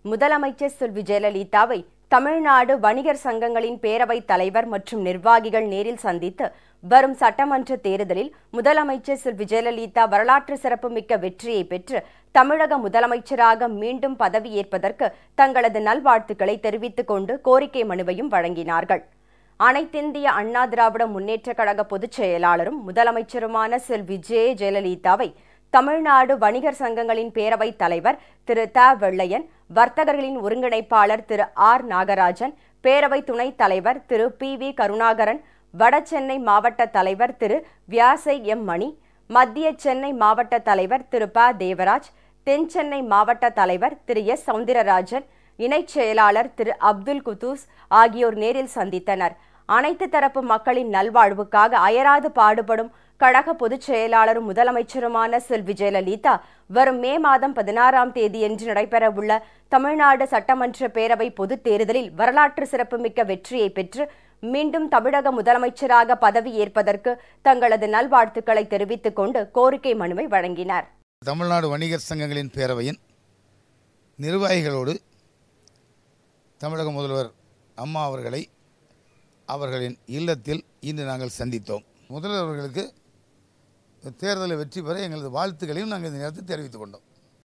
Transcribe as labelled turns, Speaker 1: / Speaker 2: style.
Speaker 1: முதலமைச்சர் செல்வி ஜெயலலிதாவை தமிழ்நாடு வணிகர் சங்கங்களின் பேரவைத் தலைவர் மற்றும் நிர்வாகிகள் நேரில் சந்தித்து வரும் சட்டமன்ற தேர்தலில் முதலமைச்சர் செல்வி ஜெயலலிதா வரலாற்று சிறப்புமிக்க வெற்றியை பெற்று தமிழக முதலமைச்சராக மீண்டும் பதவியேற்பதற்கு தங்களது நல்வாழ்த்துக்களை தெரிவித்துக் கொண்டு கோரிக்கை மனுவையும் வழங்கினார்கள். அனைத்திந்திய அண்ணா திராவிட முன்னேற்றக் கழக பொதுச் செயலாளரும் முதலமைச்சருமான செல்வி ஜெயலலிதாவை தமிழ்நாடு வணிகர் சங்கங்களின் பேரவைத் தலைவர் திரு த. வெள்ளையன், வர்த்தகர்களின் ஒருங்கிணைப்பாளர் திரு ஆர். நாகராஜன், பேரவை துணைத் தலைவர் திரு பி. கருணாகரன், வடசென்னை மாவட்ட தலைவர் திரு வியாசை எம். மணி, மத்திய சென்னை மாவட்ட தலைவர் திரு ப. தேவராஜ், தென் சென்னை மாவட்ட தலைவர் திரு எஸ். சவுந்தரராஜன், இணைச் செயலாளர் திரு அப்துல் குதூஸ் ஆகியோர் நேரில் சந்தித்தனர். அனைத்து தரப்பு மக்களின் நல்வாழ்வுக்காக அயராது பாடுபடும் கழக பொதுச் செயலாளரும் முதலமைச்சருமான செல்வி ஜெயலலிதா வரும் மே மாதம் 16ஆம் தேதியன்று நடைபெறவுள்ள தமிழ்நாடு சட்டமன்ற பேரவை பொதுத் தேர்தலில் வரலாற்று சிறப்புமிக்க வெற்றியை பெற்று மீண்டும் தமிழக முதலமைச்சராக பதவியேற்பதற்கு தங்களது நல்வாழ்த்துக்களை தெரிவித்துக் கொண்டு கோரிக்கை மனுவை வழங்கினார்.
Speaker 2: தமிழ்நாடு வணிகர் சங்கங்களின் பேரவையின் நிர்வாகிகளோடு தமிழக முதல்வர் அம்மா அவர்களை அவர்களின் இல்லத்தில் இன்று நாங்கள் சந்தித்தோம். முதல்வர் அவர்களுக்கு தேர்தலில் வெற்றி பெற எங்களது வாழ்த்துக்களையும் நாங்கள் இந்த நேரத்தில் தெரிவித்துக் கொண்டோம்.